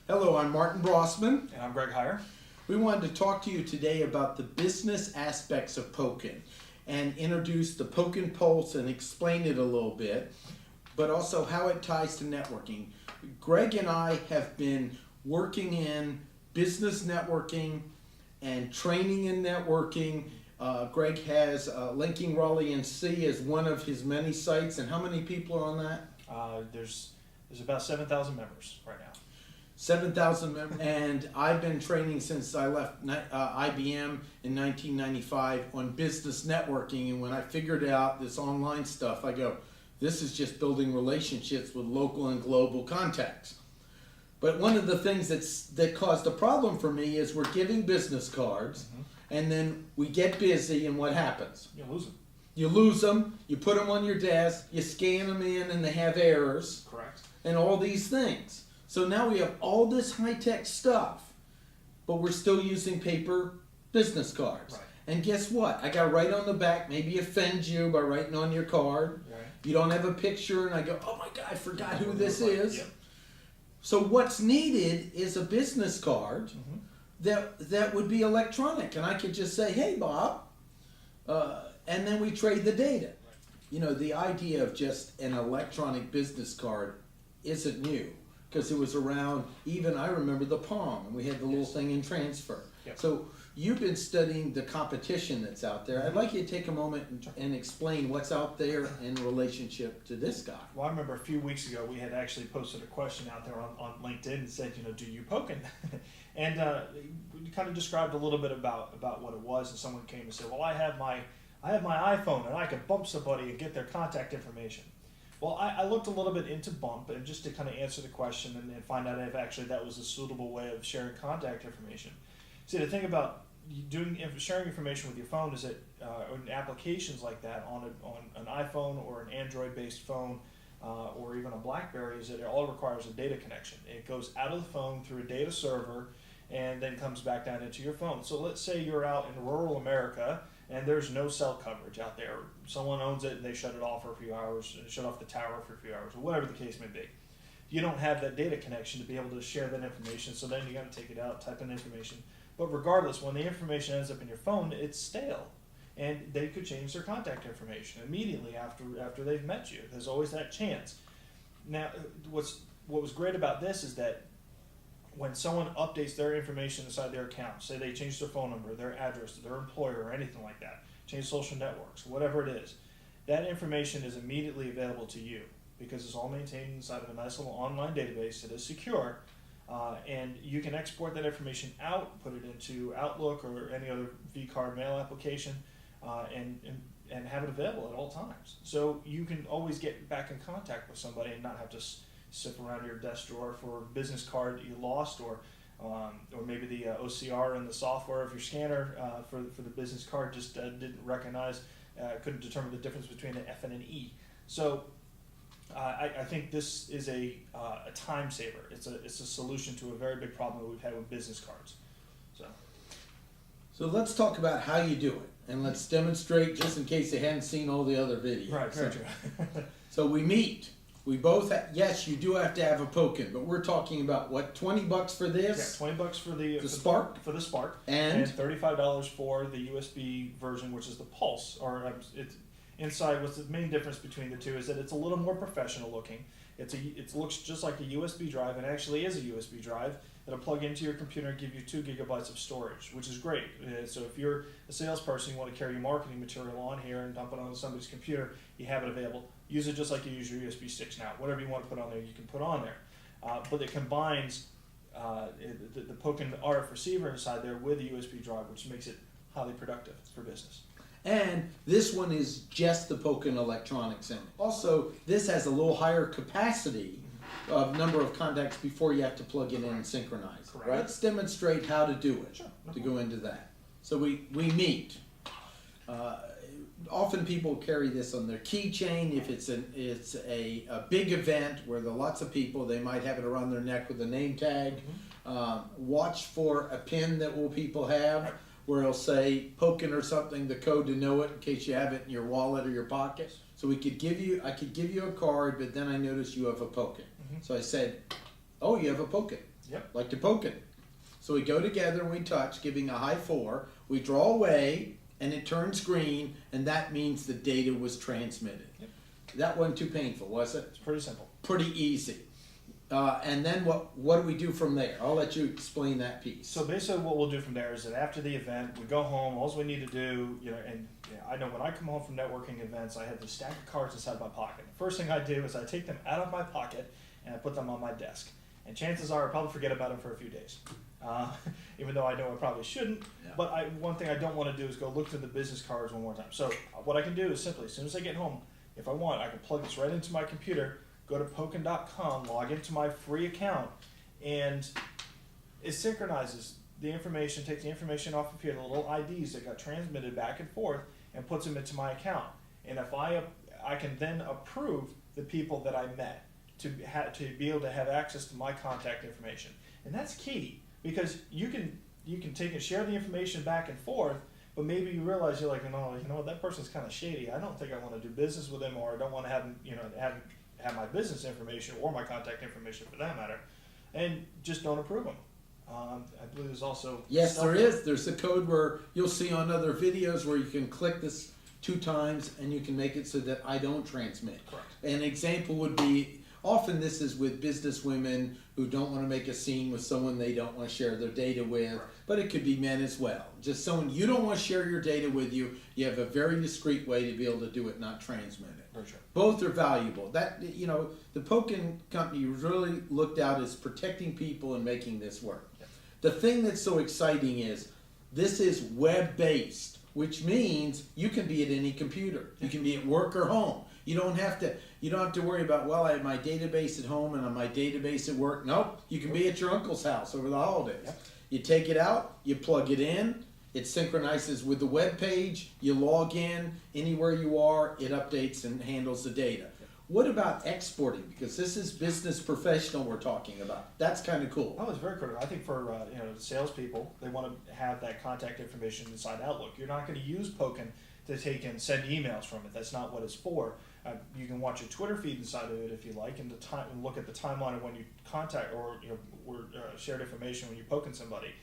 Hello, I'm Martin Brossman. And I'm Greg Heyer. We wanted to talk to you today about the business aspects of Poken and introduce the Poken Pulse and explain it a little bit, but also how it ties to networking. Greg and I have been working in business networking and training in networking. Greg has Linking Raleigh NC as one of his many sites, and how many people are on that? There's about 7,000 members right now. 7,000 members, and I've been training since I left IBM in 1995 on business networking, and when I figured out this online stuff, I go, this is just building relationships with local and global contacts. But one of the things that caused a problem for me is we're giving business cards, and then we get busy, and what happens? You lose them. You lose them, you put them on your desk, you scan them in, and they have errors. Correct. And all these things. So now we have all this high-tech stuff, but we're still using paper business cards. Right. And guess what? I got right on the back, maybe offend you by writing on your card. Right. You don't have a picture, and I go, oh my God, I forgot who this is. Yep. So what's needed is a business card that would be electronic, and I could just say, hey Bob, and then we trade the data. Right. You know, the idea of just an electronic business card isn't new, because it was around, even I remember the Palm, and we had the little thing in transfer. Yep. So you've been studying the competition that's out there. I'd like you to take a moment and explain what's out there in relationship to this guy. Well, I remember a few weeks ago we had actually posted a question out there on LinkedIn and said, do you Poken? And we kind of described a little bit about what it was, and someone came and said, well, I have my iPhone and I can bump somebody and get their contact information. Well, I looked a little bit into Bump, and just to kind of answer the question and find out if actually that was a suitable way of sharing contact information. See, the thing about sharing information with your phone is that in applications like that on an iPhone or an Android-based phone or even a BlackBerry, is that it all requires a data connection. It goes out of the phone through a data server and then comes back down into your phone. So let's say you're out in rural America and there's no cell coverage out there. Someone owns it and they shut it off for a few hours, shut off the tower for a few hours, or whatever the case may be. You don't have that data connection to be able to share that information, so then you got to take it out, type in information. But regardless, when the information ends up in your phone, it's stale. And they could change their contact information immediately after they've met you. There's always that chance. Now, what was great about this is that when someone updates their information inside their account, say they change their phone number, their address, their employer, or anything like that, change social networks, whatever it is, that information is immediately available to you because it's all maintained inside of a nice little online database that is secure, and you can export that information out, put it into Outlook or any other vCard mail application, and have it available at all times. So you can always get back in contact with somebody and not have to sip around your desk drawer for a business card that you lost, or maybe the OCR in the software of your scanner for the business card just didn't recognize, couldn't determine the difference between an F and an E. So I think this is a time saver. It's a solution to a very big problem that we've had with business cards. So let's talk about how you do it, and let's demonstrate just in case they hadn't seen all the other videos. Right, very true. So we meet. We both, yes, you do have to have a Poken, but we're talking about what, $20 for this? Yeah, $20 for the Spark, for the Spark, and $35 for the USB version, which is the Pulse. Or it's inside. What's the main difference between the two is that it's a little more professional looking. It looks just like a USB drive, and actually is a USB drive that'll plug into your computer and give you 2 gigabytes of storage, which is great. So if you're a salesperson, you want to carry your marketing material on here and dump it on somebody's computer, you have it available. Use it just like you use your USB sticks now. Whatever you want to put on there, you can put on there. But it combines the Poken RF receiver inside there with the USB drive, which makes it highly productive for business. And this one is just the Poken electronics in it. Also, this has a little higher capacity of number of contacts before you have to plug it in and synchronize. Correct. Right? Let's demonstrate how to do it, Sure, to go into that. So we meet. Often people carry this on their keychain. If it's a big event where there are lots of people, they might have it around their neck with a name tag. Watch for a pin that people have where it'll say Poken or something, the code to know it in case you have it in your wallet or your pocket. So I could give you a card, but then I noticed you have a Poken. So I said, oh, you have a Poken. Yep. like the Poken. So we go together and we touch, giving a high 4. We draw away, and it turns green, and that means the data was transmitted. Yep. That wasn't too painful, was it? It's pretty simple. Pretty easy. And then what do we do from there? I'll let you explain that piece. So basically what we'll do from there is that after the event, we go home, all we need to do, and I know when I come home from networking events, I have this stack of cards inside my pocket. The first thing I do is I take them out of my pocket and I put them on my desk. And chances are I'll probably forget about them for a few days. Even though I know I probably shouldn't, Yeah. but one thing I don't want to do is go look through the business cards one more time. So what I can do is simply, as soon as I get home, if I want, I can plug this right into my computer, go to Poken.com, log into my free account, and it synchronizes the information, takes the information off of here, the little IDs that got transmitted back and forth, and puts them into my account. And if I can then approve the people that I met to be able to have access to my contact information. And that's key, because you can take and share the information back and forth, but maybe you realize you're like, no, you know what, that person's kind of shady. I don't think I want to do business with them, or I don't want to have my business information or my contact information for that matter, and just don't approve them. I believe there's also There is. There's a code where you'll see on other videos where you can click this 2 times and you can make it so that I don't transmit. Correct. An example would be, often this is with business women who don't want to make a scene with someone they don't want to share their data with, Right. but it could be men as well. Just someone you don't want to share your data with you have a very discreet way to be able to do it, not transmit it. For sure. Both are valuable. That, the Poken company really looked out as protecting people and making this work. Yep. The thing that's so exciting is this is web-based, which means you can be at any computer. You can be at work or home. You don't have to worry about, well, I have my database at home and on my database at work. Nope, you can be at your uncle's house over the holidays. Yep. You take it out, you plug it in, it synchronizes with the web page, you log in, anywhere you are, it updates and handles the data. What about exporting? Because this is business professional we're talking about. That's kind of cool. Oh, it's very critical. I think for salespeople, they want to have that contact information inside Outlook. You're not going to use Poken to take and send emails from it. That's not what it's for. You can watch your Twitter feed inside of it if you like, and look at the timeline of when you contact or shared information when you Poken somebody.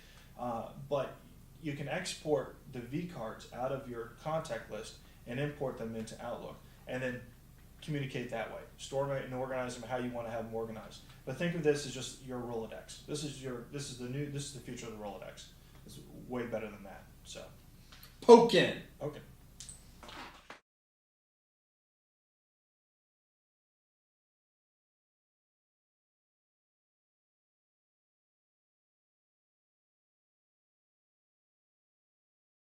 But you can export the V cards out of your contact list and import them into Outlook, and then communicate that way. Store them and organize them how you want to have them organized. But think of this as just your Rolodex. This is the future of the Rolodex. It's way better than that. So, Poken. okay.